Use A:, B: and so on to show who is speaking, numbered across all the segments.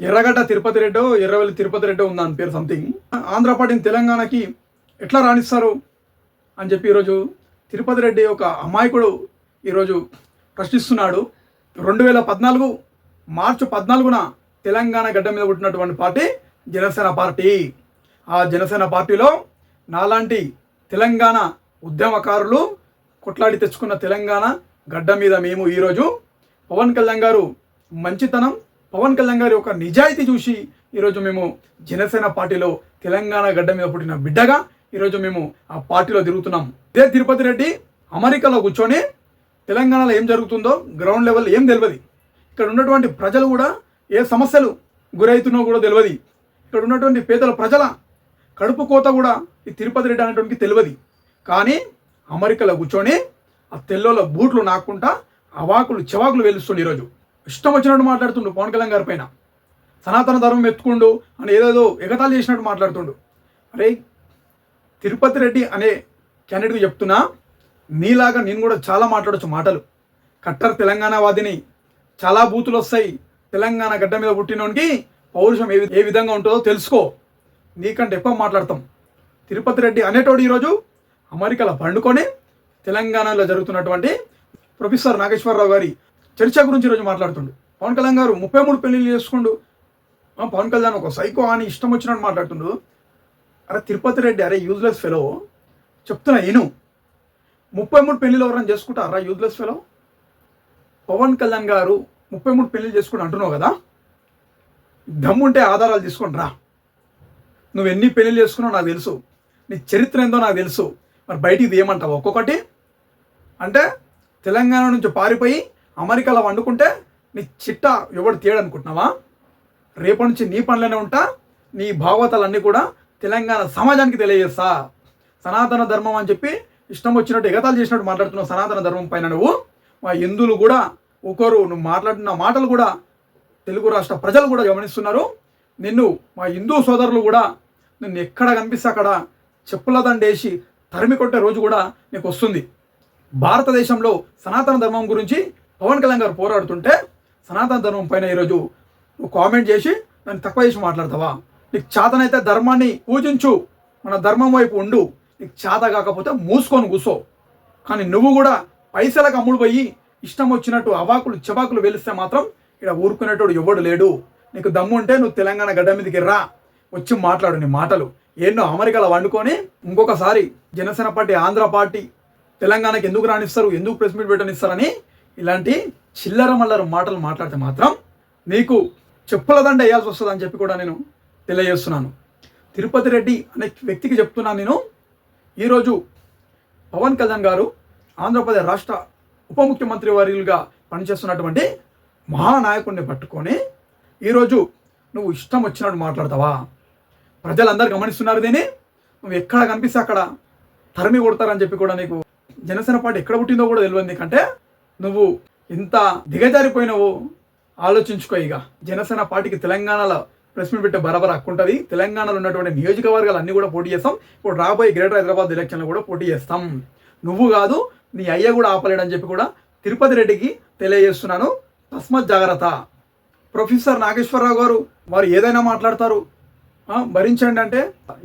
A: ఎర్రగడ్డ తిరుపతి రెడ్డో ఎర్రవెల్లి తిరుపతి రెడ్డో ఉందా అని పేరు సంథింగ్. ఆంధ్ర పార్టీని తెలంగాణకి ఎట్లా రాణిస్తారు అని చెప్పి ఈరోజు తిరుపతి రెడ్డి ఒక అమాయకుడు ఈరోజు ప్రశ్నిస్తున్నాడు. 2014 మార్చి 14న తెలంగాణ గడ్డ మీద పుట్టినటువంటి పార్టీ జనసేన పార్టీ. ఆ జనసేన పార్టీలో నాలాంటి తెలంగాణ ఉద్యమకారులు కొట్లాడి తెచ్చుకున్న తెలంగాణ గడ్డ మీద మేము ఈరోజు పవన్ కళ్యాణ్ గారు మంచితనం, పవన్ కళ్యాణ్ గారి యొక్క నిజాయితీ చూసి ఈరోజు మేము జనసేన పార్టీలో తెలంగాణ గడ్డ మీద పుట్టిన బిడ్డగా ఈరోజు మేము ఆ పార్టీలో తిరుగుతున్నాం. ఇదే తిరుపతి రెడ్డి అమెరికాలో కూర్చొని తెలంగాణలో ఏం జరుగుతుందో గ్రౌండ్ లెవెల్ ఏం తెలియదు. ఇక్కడ ఉన్నటువంటి ప్రజలు కూడా ఏ సమస్యలు గురవుతున్నో కూడా తెలియదు. ఇక్కడ ఉన్నటువంటి పేదల ప్రజల కడుపు కోత కూడా ఈ తిరుపతి రెడ్డి అనేటువంటి తెలియదు. కానీ అమెరికాలో కూర్చొని ఆ తెల్లోల బూట్లు నాకుంటా అవాకులు చెవాకులు వెలుస్తుండు. ఈరోజు ఇష్టం వచ్చినట్టు మాట్లాడుతుండు పవన్ కళ్యాణ్ గారి పైన. సనాతన ధర్మం ఎత్తుకుండు అని ఏదేదో ఎగతాళి చేసినట్టు మాట్లాడుతుండు. అరే తిరుపతి రెడ్డి అనే క్యాండిడేట్కి చెప్తున్నా, నీలాగా నేను కూడా చాలా మాట్లాడచ్చు మాటలు. కట్టర్ తెలంగాణవాదిని, చాలా బూతులు వస్తాయి. తెలంగాణ గడ్డ మీద పుట్టినోనికి పౌరుషం ఏ విధంగా ఉంటుందో తెలుసుకో. నీకంటే ఎక్కువ మాట్లాడతాం. తిరుపతి రెడ్డి అనేటోడు ఈరోజు అమెరికాలో పండుకొని తెలంగాణలో జరుగుతున్నటువంటి ప్రొఫెసర్ నాగేశ్వరరావు గారి చర్చ గురించి ఈరోజు మాట్లాడుతుండు. పవన్ కళ్యాణ్ గారు 33 పెళ్లిళ్ళు చేసుకుండు. పవన్ కళ్యాణ్ ఒక సైకో అని ఇష్టం వచ్చినట్టు మాట్లాడుతుండు. అరే తిరుపతి రెడ్డి, అరే యూజ్లెస్ ఫెలో చెప్తున్నా ఇను. 33 పెళ్లిళ్ళు ఎవరైనా చేసుకుంటారా యూజ్లెస్ ఫెలో? పవన్ కళ్యాణ్ గారు 33 పెళ్లిళ్ళు చేసుకుంటూ అంటున్నావు కదా, దమ్ముంటే ఆధారాలు తీసుకొని రా. నువ్వు ఎన్ని పెళ్లిళ్ళు చేసుకున్నావు నాకు తెలుసు, నీ చరిత్ర ఏందో నాకు తెలుసు. మరి బయటికి తీయమంటావు ఒక్కొక్కటి? అంటే తెలంగాణ నుంచి పారిపోయి అమెరికాలో వండుకుంటే నీ చిట్ట ఎవడు తీయడనుకుంటున్నావా? రేపటి నుంచి నీ పనులనే ఉంటా. నీ భావోతాలన్నీ కూడా తెలంగాణ సమాజానికి తెలియజేస్తా. సనాతన ధర్మం అని చెప్పి ఇష్టం వచ్చినట్టు ఎగతాలు చేసినట్టు మాట్లాడుతున్నావు. సనాతన ధర్మం పైన నువ్వు మా హిందువులు కూడా ఒకరు, నువ్వు మాట్లాడిన మాటలు కూడా తెలుగు రాష్ట్ర ప్రజలు కూడా గమనిస్తున్నారు. నిన్ను మా హిందూ సోదరులు కూడా నిన్ను ఎక్కడ కనిపిస్తే అక్కడ చెప్పుల దండేసి తరిమి కొట్టే రోజు కూడా నీకు వస్తుంది. భారతదేశంలో సనాతన ధర్మం గురించి పవన్ కళ్యాణ్ గారు పోరాడుతుంటే సనాతన ధర్మం పైన ఈరోజు నువ్వు కామెంట్ చేసి దాన్ని తక్కువ చేసి మాట్లాడతావా? నీకు చేతనైతే ధర్మాన్ని పూజించు, మన ధర్మం వైపు ఉండు. నీకు చేత కాకపోతే మూసుకొని కూసో. కానీ నువ్వు కూడా పైసలకు అమ్ముడు పోయి ఇష్టం వచ్చినట్టు అవాకులు చెవాకులు వెలిస్తే మాత్రం ఇక్కడ ఊరుకునేటోడు ఎవడు లేడు. నీకు దమ్ము ఉంటే నువ్వు తెలంగాణ గడ్డ మీదకి రా, వచ్చి మాట్లాడు. నీ మాటలు ఎన్నో అమెరికాలో వండుకొని ఇంకొకసారి జనసేన పార్టీ, ఆంధ్ర పార్టీ తెలంగాణకి ఎందుకు రానిస్తారు, ఎందుకు ప్రెస్ మీట్ పెట్టనిస్తారని ఇలాంటి చిల్లర మల్లర మాటలు మాట్లాడితే మాత్రం నీకు చెప్పుల దండ వేయాల్సి వస్తుంది అని చెప్పి కూడా నేను తెలియజేస్తున్నాను. తిరుపతి రెడ్డి అనే వ్యక్తికి చెప్తున్నాను నేను, ఈరోజు పవన్ కళ్యాణ్ గారు ఆంధ్రప్రదేశ్ రాష్ట్ర ఉప ముఖ్యమంత్రి వారిగా పనిచేస్తున్నటువంటి మహానాయకుడిని పట్టుకొని ఈరోజు నువ్వు ఇష్టం వచ్చినట్టు మాట్లాడతావా? ప్రజలందరూ గమనిస్తున్నారు. దీన్ని నువ్వు ఎక్కడ కనిపిస్తే అక్కడ తరిమి కొడతారని చెప్పి కూడా నీకు జనసేన పార్టీ ఎక్కడ పుట్టిందో కూడా తెలియదు. నీకంటే నువ్వు ఇంత దిగజారిపోయినావు ఆలోచించుకో. ఇక జనసేన పార్టీకి తెలంగాణలో ప్రెస్ మీట్ పెట్టే బరాబర్ హక్కుంటుంది. తెలంగాణలో ఉన్నటువంటి నియోజకవర్గాలు అన్నీ కూడా పోటీ చేస్తాం. ఇప్పుడు రాబోయే గ్రేటర్ హైదరాబాద్ ఎలక్షన్లో కూడా పోటీ చేస్తాం. నువ్వు కాదు, నీ అయ్య కూడా ఆపలేడని చెప్పి కూడా తిరుపతి రెడ్డికి తెలియజేస్తున్నాను. తస్మత్ జాగ్రత్త. ప్రొఫెసర్ నాగేశ్వరరావు గారు వారు ఏదైనా మాట్లాడతారు, భరించండి అంటే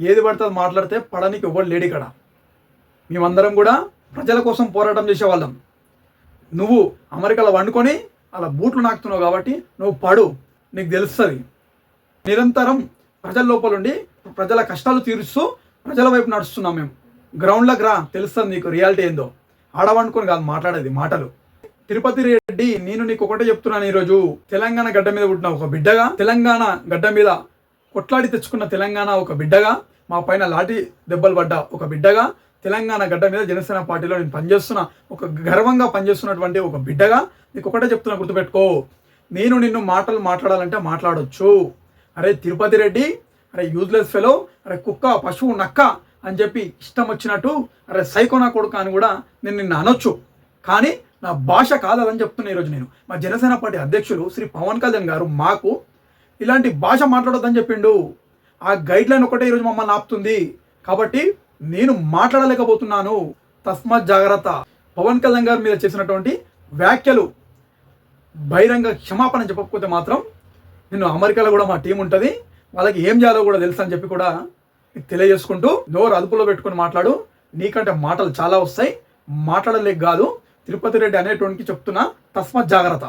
A: ఏది పడుతుంది మాట్లాడితే పడనికి ఎవ్వడు లేడు ఇక్కడ. మేమందరం కూడా ప్రజల కోసం పోరాటం చేసేవాళ్ళం. నువ్వు అమెరికాలో వండుకొని అలా బూట్లు నాకుతున్నావు కాబట్టి నువ్వు పడు, నీకు తెలుస్తుంది. నిరంతరం ప్రజల లోపలుండి ప్రజల కష్టాలు తీరుస్తూ ప్రజల వైపు నడుస్తున్నాం మేము. గ్రౌండ్లోకి రా, తెలుస్తుంది నీకు రియాలిటీ ఏందో. ఆడవండుకొని కాదు మాట్లాడేది మాటలు. తిరుపతి రెడ్డి, నేను నీకు ఒకటే చెప్తున్నాను, ఈరోజు తెలంగాణ గడ్డ మీద పుట్టిన ఒక బిడ్డగా, తెలంగాణ గడ్డ మీద కొట్లాడి తెచ్చుకున్న తెలంగాణ ఒక బిడ్డగా, మా పైన లాఠీ దెబ్బలు పడ్డ ఒక బిడ్డగా, తెలంగాణ గడ్డ మీద జనసేన పార్టీలో నేను పనిచేస్తున్న ఒక గర్వంగా పనిచేస్తున్నటువంటి ఒక బిడ్డగా నీకు ఒకటే చెప్తున్నా, గుర్తుపెట్టుకో. నేను నిన్ను మాటలు మాట్లాడాలంటే మాట్లాడొచ్చు. అరే తిరుపతి రెడ్డి, అరే యూజ్లెస్ ఫెలో, అరే కుక్క, పశువు, నక్క అని చెప్పి ఇష్టం వచ్చినట్టు అరే సైకోనా కొడుకు అని కూడా నేను నిన్ను అనొచ్చు. కానీ నా భాష కాదని చెప్తున్నా. ఈరోజు నేను మా జనసేన పార్టీ అధ్యక్షులు శ్రీ పవన్ కళ్యాణ్ గారు మాకు ఇలాంటి భాష మాట్లాడొద్దని చెప్పిండు. ఆ గైడ్ లైన్ ఒకటే ఈరోజు మమ్మల్ని ఆపుతుంది. కాబట్టి నేను మాట్లాడలేకపోతున్నాను. తస్మత్ జాగ్రత్త. పవన్ కళ్యాణ్ గారి మీద చేసినటువంటి వ్యాఖ్యలు బహిరంగ క్షమాపణ చెప్పకపోతే మాత్రం నేను అమెరికాలో కూడా మా టీం ఉంటుంది, వాళ్ళకి ఏం చేయాలో కూడా తెలుసు అని చెప్పి కూడా తెలియజేసుకుంటూ, నోరు అదుపులో పెట్టుకుని మాట్లాడు, నీకంటే మాటలు చాలా వస్తాయి, మాట్లాడలేక కాదు తిరుపతి రెడ్డి అనేటువంటి చెప్తున్నా, తస్మాత్ జాగ్రత్త.